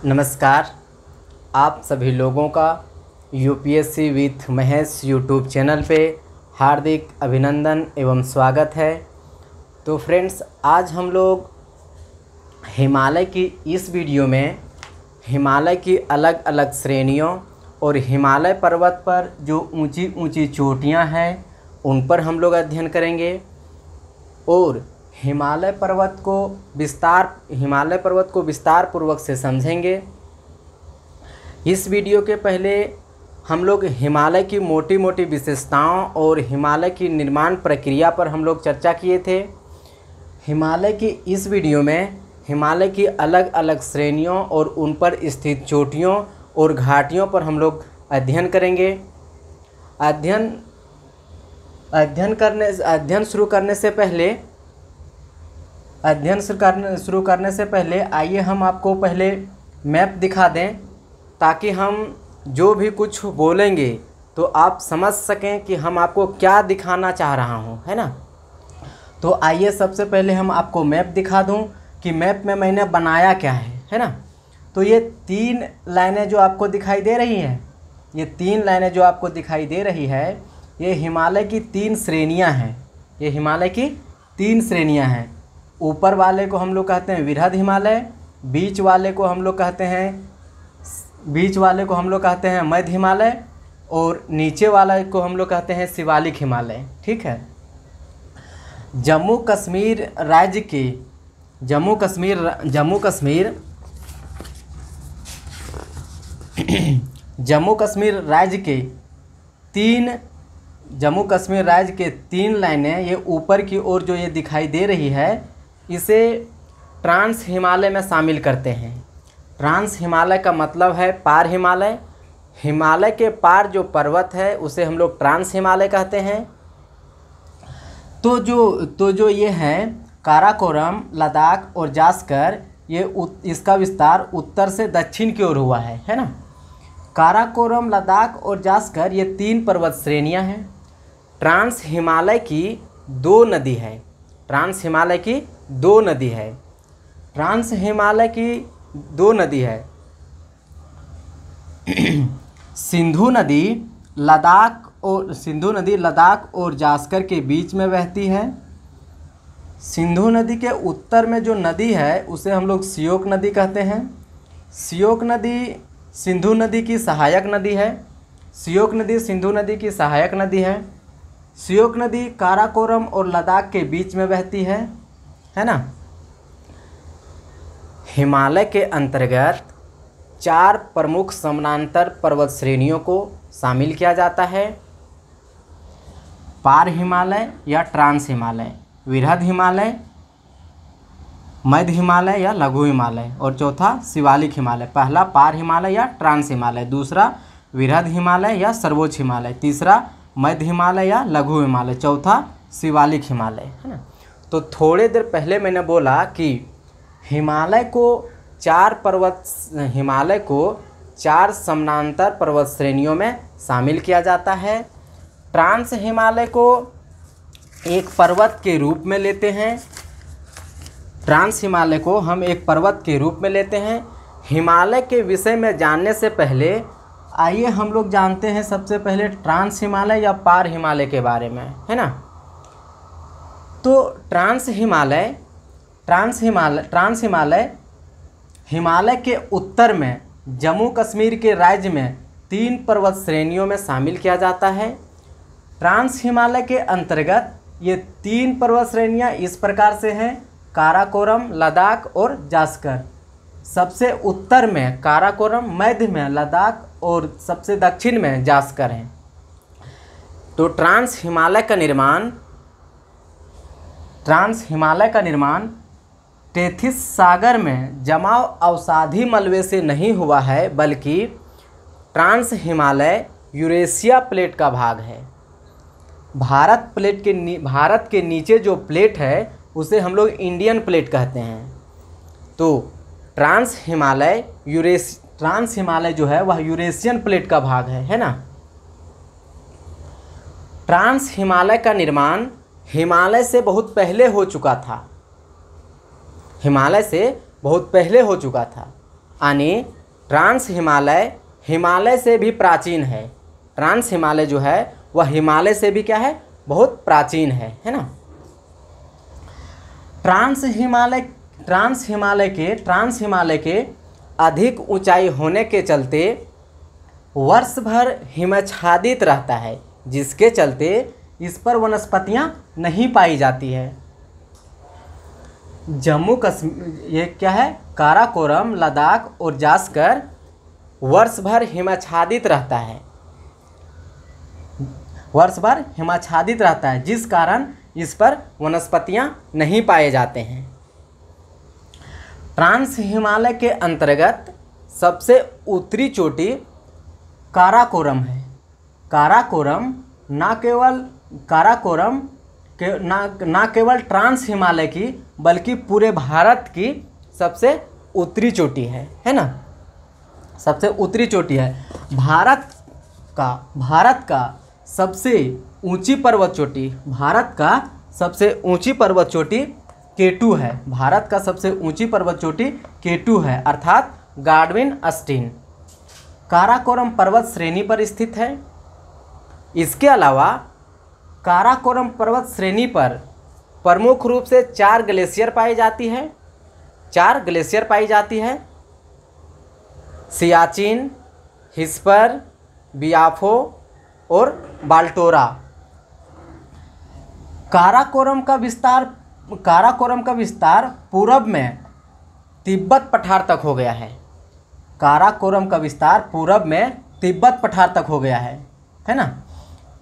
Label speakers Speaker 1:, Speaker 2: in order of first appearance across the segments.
Speaker 1: नमस्कार। आप सभी लोगों का UPSC with Mahesh YouTube channel पे हार्दिक अभिनंदन एवं स्वागत है। तो फ्रेंड्स, आज हम लोग हिमालय की इस वीडियो में हिमालय की अलग अलग श्रेणियों और हिमालय पर्वत पर जो ऊंची ऊंची चोटियां हैं उन पर हम लोग अध्ययन करेंगे और हिमालय पर्वत को विस्तार पूर्वक से समझेंगे। इस वीडियो के पहले हम लोग हिमालय की मोटी मोटी विशेषताओं और हिमालय की निर्माण प्रक्रिया पर हम लोग चर्चा किए थे। हिमालय की इस वीडियो में हिमालय की अलग अलग श्रेणियों और उन पर स्थित चोटियों और घाटियों पर हम लोग अध्ययन करेंगे। अध्ययन शुरू करने से पहले आइए हम आपको पहले मैप दिखा दें, ताकि हम जो भी कुछ बोलेंगे तो आप समझ सकें कि हम आपको क्या दिखाना चाह रहा हूं, है ना। तो आइए सबसे पहले हम आपको मैप दिखा दूं कि मैप में मैंने बनाया क्या है ना। तो ये तीन लाइनें जो आपको दिखाई दे रही हैं, ये हिमालय की तीन श्रेणियां हैं। ऊपर वाले को हम लोग कहते हैं वृहद हिमालय, बीच वाले को हम लोग कहते हैं मध्य हिमालय और नीचे वाले को हम लोग कहते हैं शिवालिक हिमालय। ठीक है। जम्मू कश्मीर राज्य के तीन लाइनें ये ऊपर की ओर जो ये दिखाई दे रही है, इसे ट्रांस हिमालय में शामिल करते हैं। ट्रांस हिमालय का मतलब है पार हिमालय। हिमालय के पार जो पर्वत है उसे हम लोग ट्रांस हिमालय कहते हैं। तो जो ये हैं काराकोरम, लद्दाख और जास्कर, इसका विस्तार उत्तर से दक्षिण की ओर हुआ है ना। काराकोरम, लद्दाख और जास्कर ये तीन पर्वत श्रेणियां हैं। ट्रांस हिमालय की दो नदी है। सिंधु नदी लद्दाख और जास्कर के बीच में बहती है। सिंधु नदी के उत्तर में जो नदी है उसे हम लोग श्योक नदी कहते हैं। श्योक नदी सिंधु नदी की सहायक नदी है। श्योक नदी काराकोरम और लद्दाख के बीच में बहती है ना। हिमालय के अंतर्गत चार प्रमुख समानांतर पर्वत श्रेणियों को शामिल किया जाता है: पार हिमालय या ट्रांस हिमालय, वृहद हिमालय, मध्य हिमालय या लघु हिमालय और चौथा शिवालिक हिमालय। पहला पार हिमालय या ट्रांस हिमालय, दूसरा वृहद हिमालय या सर्वोच्च हिमालय, तीसरा मध्य हिमालय या लघु हिमालय, चौथा शिवालिक हिमालय, है ना। तो थोड़ी देर पहले मैंने बोला कि हिमालय को चार समानांतर पर्वत श्रेणियों में शामिल किया जाता है। ट्रांस हिमालय को एक पर्वत के रूप में लेते हैं। हिमालय के विषय में जानने से पहले आइए हम लोग जानते हैं सबसे पहले ट्रांस हिमालय या पार हिमालय के बारे में, है ना। तो ट्रांस हिमालय हिमालय के उत्तर में जम्मू कश्मीर के राज्य में तीन पर्वत श्रेणियों में शामिल किया जाता है। ट्रांस हिमालय के अंतर्गत ये तीन पर्वत श्रेणियां इस प्रकार से हैं: काराकोरम, लद्दाख और जास्कर। सबसे उत्तर में काराकोरम, मध्य में लद्दाख और सबसे दक्षिण में जास्कर हैं। तो ट्रांस हिमालय का निर्माण टेथिस सागर में जमाव अवसादी मलबे से नहीं हुआ है, बल्कि ट्रांस हिमालय यूरेशिया प्लेट का भाग है। भारत के नीचे जो प्लेट है उसे हम लोग इंडियन प्लेट कहते हैं। तो ट्रांस हिमालय जो है वह यूरेशियन प्लेट का भाग है ना। ट्रांस हिमालय का निर्माण हिमालय से बहुत पहले हो चुका था। यानी ट्रांस हिमालय हिमालय से भी प्राचीन है। ट्रांस हिमालय जो है वह हिमालय से भी क्या है, बहुत प्राचीन है ना। ट्रांस हिमालय के अधिक ऊंचाई होने के चलते वर्ष भर हिमच्छादित रहता है, जिसके चलते इस पर वनस्पतियां नहीं पाई जाती है। जम्मू कश्मीर, ये क्या है, काराकोरम, लद्दाख और जास्कर वर्ष भर हिमच्छादित रहता है, वर्ष भर हिमच्छादित रहता है, जिस कारण इस पर वनस्पतियां नहीं पाए जाते हैं। ट्रांस हिमालय के अंतर्गत सबसे उत्तरी चोटी काराकोरम है। काराकोरम ना केवल ट्रांस हिमालय की बल्कि पूरे भारत की सबसे उत्तरी चोटी है ना, सबसे उत्तरी चोटी है। भारत का सबसे ऊंची पर्वत चोटी, भारत का सबसे ऊंची पर्वत चोटी K2 है। भारत का सबसे ऊंची पर्वत चोटी K2 है, अर्थात गाडविन अस्टीन। काराकोरम पर्वत श्रेणी पर स्थित है। इसके अलावा काराकोरम पर्वत श्रेणी पर प्रमुख रूप से 4 ग्लेशियर पाई जाती है। 4 ग्लेशियर पाई जाती है, सियाचिन, हिस्पर, बियाफो और बाल्टोरा। काराकोरम का विस्तार पूरब में तिब्बत पठार तक हो गया है। काराकोरम का विस्तार पूरब में तिब्बत पठार तक हो गया है ना।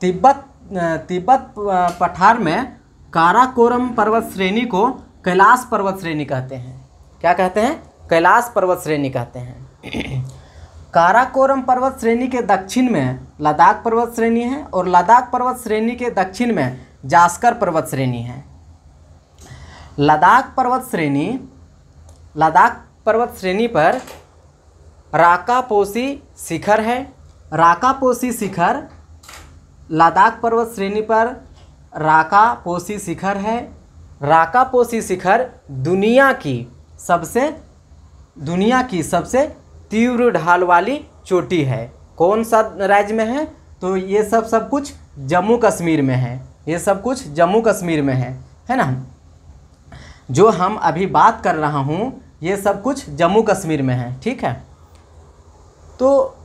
Speaker 1: तिब्बत पठार में काराकोरम पर्वत श्रेणी को कैलाश पर्वत श्रेणी कहते हैं। क्या कहते हैं? कैलाश पर्वत श्रेणी कहते हैं। काराकोरम पर्वत श्रेणी के दक्षिण में लद्दाख पर्वत श्रेणी है और लद्दाख पर्वत श्रेणी के दक्षिण में जास्कर पर्वत श्रेणी है। लद्दाख पर्वत श्रेणी पर राकापोसी शिखर है। राकापोसी शिखर लद्दाख पर्वत श्रेणी पर राकापोसी शिखर है। राकापोसी शिखर दुनिया की सबसे तीव्र ढाल वाली चोटी है। कौन सा राज्य में है? तो ये सब कुछ जम्मू कश्मीर में है। ये सब कुछ जम्मू कश्मीर में है ना। जो हम अभी बात कर रहा हूँ ये सब कुछ जम्मू कश्मीर में है, ठीक है। तो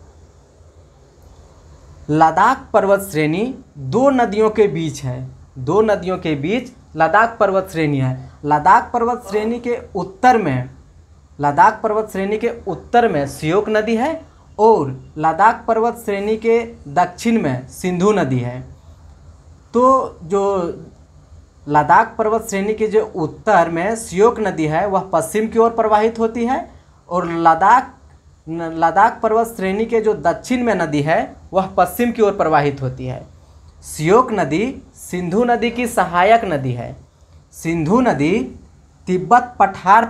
Speaker 1: लद्दाख पर्वत श्रेणी 2 नदियों के बीच है। 2 नदियों के बीच लद्दाख पर्वत श्रेणी है। लद्दाख पर्वत श्रेणी के उत्तर में श्योक नदी है और लद्दाख पर्वत श्रेणी के दक्षिण में सिंधु नदी है। तो जो लद्दाख पर्वत श्रेणी के जो उत्तर में श्योक नदी है वह पश्चिम की ओर प्रवाहित होती है और लद्दाख पर्वत श्रेणी के जो दक्षिण में नदी है वह पश्चिम की ओर प्रवाहित होती है। श्योक नदी सिंधु नदी की सहायक नदी है। सिंधु नदी तिब्बत पठार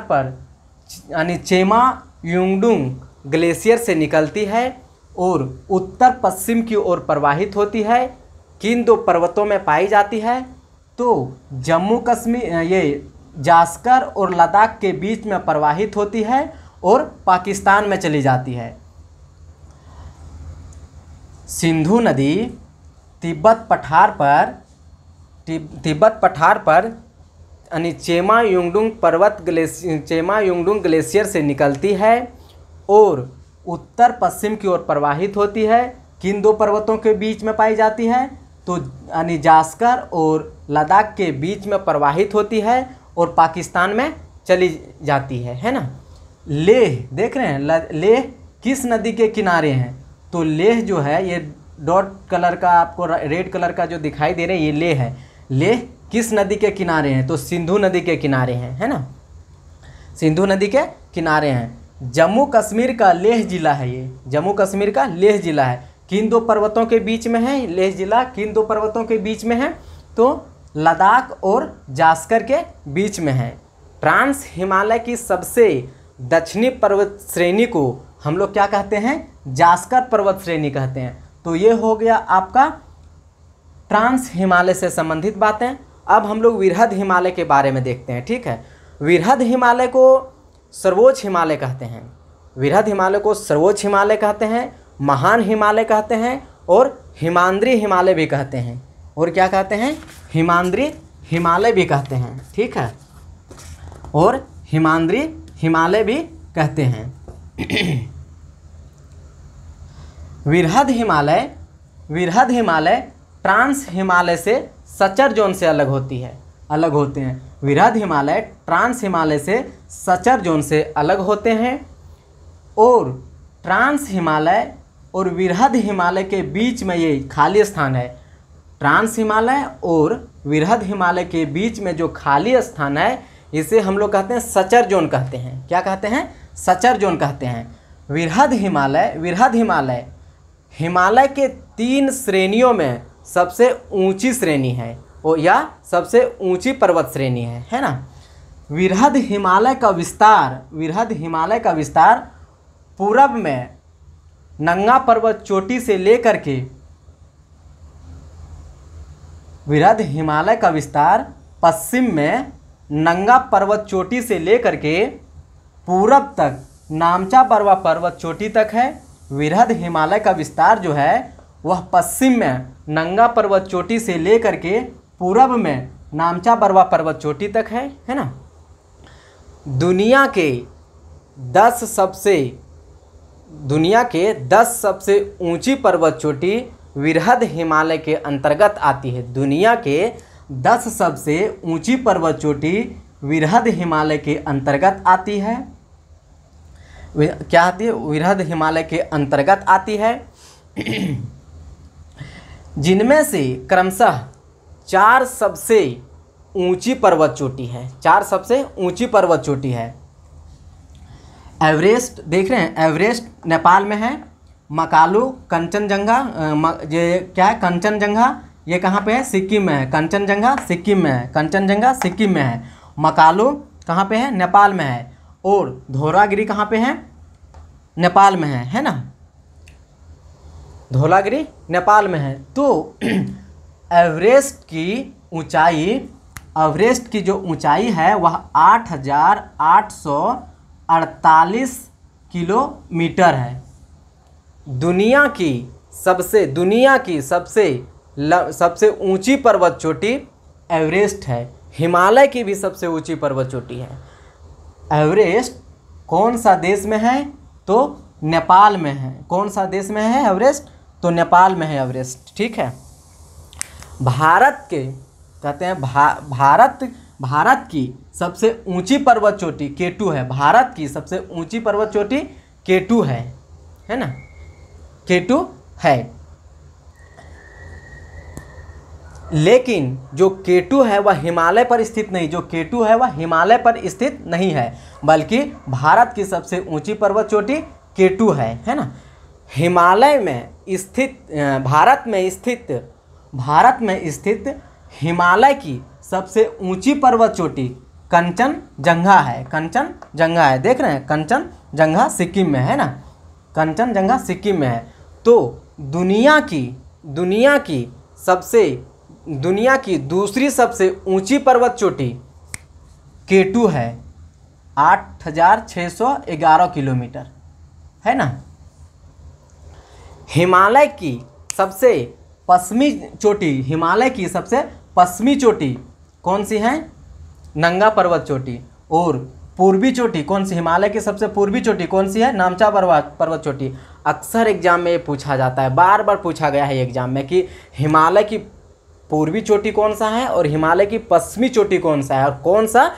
Speaker 1: पर यानी चेमा युंगडुंग ग्लेशियर से निकलती है और उत्तर पश्चिम की ओर प्रवाहित होती है। किन 2 पर्वतों में पाई जाती है? तो जम्मू कश्मीर, ये जास्कर और लद्दाख के बीच में प्रवाहित होती है और पाकिस्तान में चली जाती है। सिंधु नदी तिब्बत पठार पर यानी चेमा युंगडुंग ग्लेशियर से निकलती है और उत्तर पश्चिम की ओर प्रवाहित होती है। किन 2 पर्वतों के बीच में पाई जाती है? तो यानी जास्कर और लद्दाख के बीच में प्रवाहित होती है और पाकिस्तान में चली जाती है ना। लेह देख रहे हैं, लेह किस नदी के किनारे हैं? तो लेह जो है ये डॉट कलर का आपको रेड कलर का जो दिखाई दे रहे हैं ये लेह है। लेह किस नदी के किनारे हैं? तो सिंधु नदी के किनारे हैं, है ना। सिंधु नदी के किनारे हैं। जम्मू कश्मीर का लेह जिला है। ये जम्मू कश्मीर का लेह जिला है। किन 2 पर्वतों के बीच में है लेह जिला? किन 2 पर्वतों के बीच में है? तो लद्दाख और जास्कर के बीच में है। ट्रांस हिमालय की सबसे दक्षिणी पर्वत श्रेणी को हम लोग क्या कहते हैं? जास्कर पर्वत श्रेणी कहते हैं। तो ये हो गया आपका ट्रांस हिमालय से संबंधित बातें। अब हम लोग वृहद हिमालय के बारे में देखते हैं, ठीक है। वृहद हिमालय को सर्वोच्च हिमालय कहते हैं। वृहद हिमालय को सर्वोच्च हिमालय कहते हैं, महान हिमालय कहते हैं और हिमाद्री हिमालय भी कहते हैं। और क्या कहते हैं? हिमाद्री हिमालय भी कहते हैं। ठीक है, और हिमाद्री हिमालय भी कहते हैं। वृहद हिमालय ट्रांस हिमालय से सचर जोन से अलग होते हैं। वृहद हिमालय ट्रांस हिमालय से सचर जोन से अलग होते हैं। और ट्रांस हिमालय और वृहद हिमालय के बीच में ये खाली स्थान है। ट्रांस हिमालय और वृहद हिमालय के बीच में जो खाली स्थान है इसे हम लोग कहते हैं सचर जोन कहते हैं। क्या कहते हैं? सचर जोन कहते हैं। वृहद हिमालय हिमालय के 3 श्रेणियों में सबसे ऊंची श्रेणी है या सबसे ऊंची पर्वत श्रेणी है ना। वृहद हिमालय का विस्तार पूरब में नंगा पर्वत चोटी से लेकर के वृहद हिमालय का विस्तार पश्चिम में नंगा पर्वत चोटी से लेकर के पूरब तक नामचा बरवा पर्वत चोटी तक है। वृहद हिमालय का विस्तार जो है वह पश्चिम में नंगा पर्वत चोटी से लेकर के पूरब में नामचा बरवा पर्वत चोटी तक है ना। दुनिया के 10 सबसे ऊंची पर्वत चोटी वृहद हिमालय के अंतर्गत आती है। दुनिया के 10 सबसे ऊंची पर्वत चोटी वृहद हिमालय के अंतर्गत आती है। क्या आती है? वृहद हिमालय के अंतर्गत आती है। जिनमें से क्रमशः 4 सबसे ऊंची पर्वत चोटी है। 4 सबसे ऊंची पर्वत चोटी है। एवरेस्ट देख रहे हैं, एवरेस्ट नेपाल में है। मकालू कंचनजंगा ये क्या है? कंचनजंगा ये कहाँ पे है? सिक्किम में है। कंचनजंगा सिक्किम में है। मकालू कहाँ पे है? नेपाल में है। और धौलागिरी कहाँ पे है? नेपाल में है ना। धौलागिरी नेपाल में है। तो एवरेस्ट की जो ऊंचाई है वह 8,848 किलोमीटर है। दुनिया की सबसे ऊंची पर्वत चोटी एवरेस्ट है। हिमालय की भी सबसे ऊंची पर्वत चोटी है। एवरेस्ट कौन सा देश में है? तो नेपाल में है। कौन सा देश में है एवरेस्ट? तो नेपाल में है एवरेस्ट। ठीक है। भारत की सबसे ऊंची पर्वत चोटी K2 है। भारत की सबसे ऊंची पर्वत चोटी K2 है ना। K2 है। लेकिन जो K2 है वह हिमालय पर स्थित नहीं, है बल्कि भारत की सबसे ऊंची पर्वत चोटी K2 है ना। भारत में स्थित हिमालय की सबसे ऊंची पर्वत चोटी कंचनजंगा है। देख रहे हैं, कंचनजंगा सिक्किम में है ना। कंचनजंगा सिक्किम में है। तो दुनिया की दूसरी सबसे ऊंची पर्वत चोटी K2 है। 8,611 किलोमीटर है ना। हिमालय की सबसे पश्चिमी चोटी कौन सी है? नंगा पर्वत चोटी। और पूर्वी चोटी कौन सी? हिमालय की सबसे पूर्वी चोटी कौन सी है? नामचा पर्वत चोटी। अक्सर एग्जाम में ये पूछा जाता है, बार बार पूछा गया है एग्जाम में कि हिमालय की पूर्वी चोटी कौन सा है और हिमालय की पश्चिमी चोटी कौन सा है और कौन सा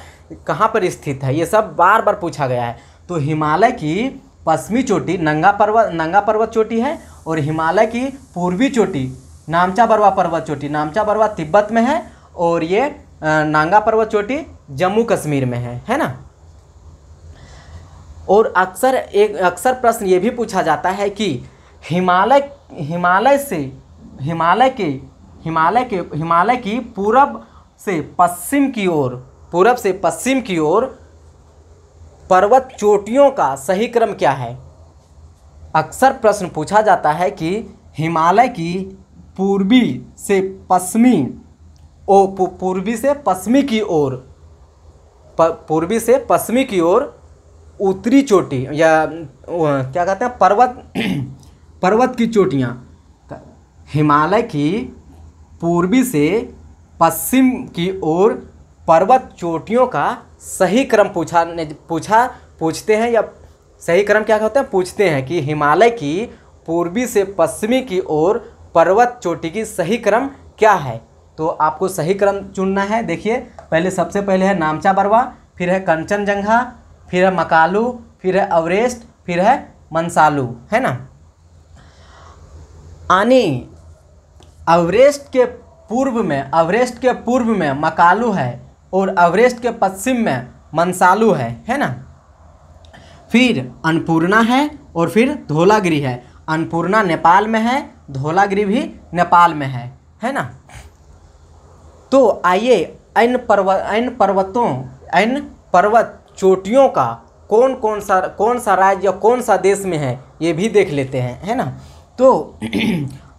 Speaker 1: कहाँ पर स्थित है। ये सब बार बार पूछा गया है। तो हिमालय की पश्चिमी चोटी नंगा पर्वत चोटी है और हिमालय की पूर्वी चोटी नामचा बरवा पर्वत चोटी। नामचा बरवा तिब्बत में है और ये नांगा पर्वत चोटी जम्मू कश्मीर में है ना। और अक्सर प्रश्न ये भी पूछा जाता है कि हिमालय की पूरब से पश्चिम की ओर पर्वत चोटियों का सही क्रम क्या है? अक्सर प्रश्न पूछा जाता है कि हिमालय की पूर्वी से पश्चिमी की ओर उत्तरी चोटी या क्या कहते हैं पर्वत की चोटियाँ, हिमालय की पूर्वी से पश्चिम की ओर पर्वत चोटियों का सही क्रम पूछते हैं, या सही क्रम क्या होता है पूछते हैं कि हिमालय की पूर्वी से पश्चिमी की ओर पर्वत चोटी की सही क्रम क्या है। तो आपको सही क्रम चुनना है। देखिए पहले सबसे पहले है नामचा बरवा, फिर है कंचनजंगा, फिर है मकालू, फिर है एवरेस्ट, फिर है मंसालू, है ना। एवरेस्ट के पूर्व में मकालू है और एवरेस्ट के पश्चिम में मंसालू है ना। फिर अन्नपूर्णा है और फिर धौलागिरी है। अन्नपूर्णा नेपाल में है, धौलागिरी भी नेपाल में है ना। तो आइए इन पर्वत चोटियों का कौन सा राज्य या कौन सा देश में है ये भी देख लेते हैं, है ना। तो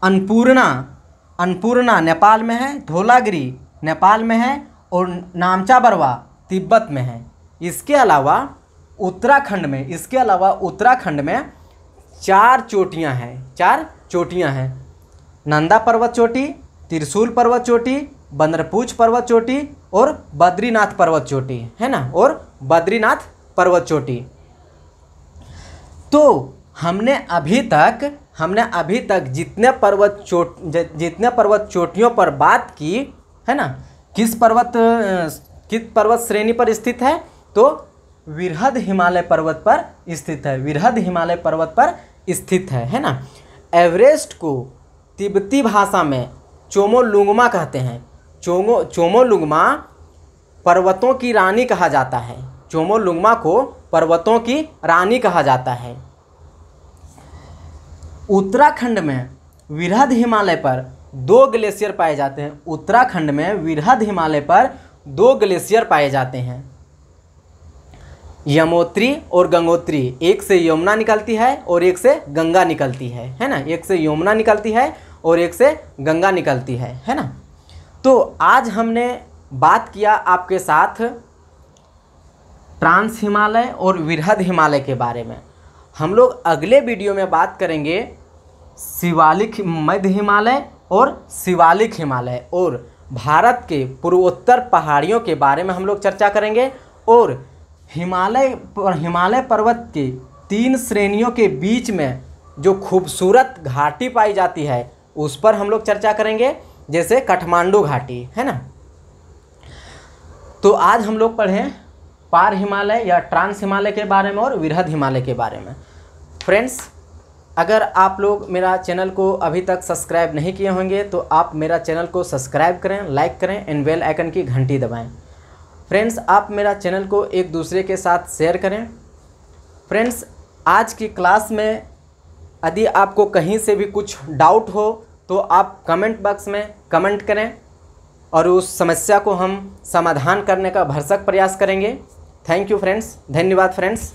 Speaker 1: अन्नपूर्णा नेपाल में है, धौलागिरी नेपाल में है और नामचा बरवा तिब्बत में है। इसके अलावा उत्तराखंड में 4 चोटियां हैं। नंदा पर्वत चोटी, त्रिशूल पर्वत चोटी, बंदरपूछ पर्वत चोटी और बद्रीनाथ पर्वत चोटी, है ना, और बद्रीनाथ पर्वत चोटी। तो हमने अभी तक जितने पर्वत चोटियों पर बात की, है ना, किस पर्वत श्रेणी पर स्थित है, तो विरहद हिमालय पर्वत पर स्थित है ना। एवरेस्ट को तिब्बती भाषा में चोमोलुंगमा कहते हैं। चोमोलुंगमा पर्वतों की रानी कहा जाता है। चोमोलुंगमा को पर्वतों की रानी कहा जाता है। उत्तराखंड में विरहद हिमालय पर 2 ग्लेशियर पाए जाते हैं। उत्तराखंड में विरहद हिमालय पर 2 ग्लेशियर पाए जाते हैं, यमोत्री और गंगोत्री। एक से यमुना निकलती है और एक से गंगा निकलती है ना। एक से यमुना निकलती है और एक से गंगा निकलती है ना। तो आज हमने बात किया आपके साथ ट्रांस हिमालय और विरहद हिमालय के बारे में। हम लोग अगले वीडियो में बात करेंगे शिवालिक मध्य हिमालय और शिवालिक हिमालय और भारत के पूर्वोत्तर पहाड़ियों के बारे में हम लोग चर्चा करेंगे। और हिमालय पर्वत के 3 श्रेणियों के बीच में जो खूबसूरत घाटी पाई जाती है उस पर हम लोग चर्चा करेंगे, जैसे काठमांडू घाटी, है ना। तो आज हम लोग पढ़ें पार हिमालय या ट्रांस हिमालय के बारे में और विरहद हिमालय के बारे में। फ्रेंड्स, अगर आप लोग मेरा चैनल को अभी तक सब्सक्राइब नहीं किए होंगे तो आप मेरा चैनल को सब्सक्राइब करें, लाइक करें एंड बेल आइकन की घंटी दबाएं। फ्रेंड्स, आप मेरा चैनल को एक दूसरे के साथ शेयर करें। फ्रेंड्स, आज की क्लास में यदि आपको कहीं से भी कुछ डाउट हो तो आप कमेंट बॉक्स में कमेंट करें और उस समस्या को हम समाधान करने का भरसक प्रयास करेंगे। थैंक यू फ्रेंड्स, धन्यवाद फ्रेंड्स।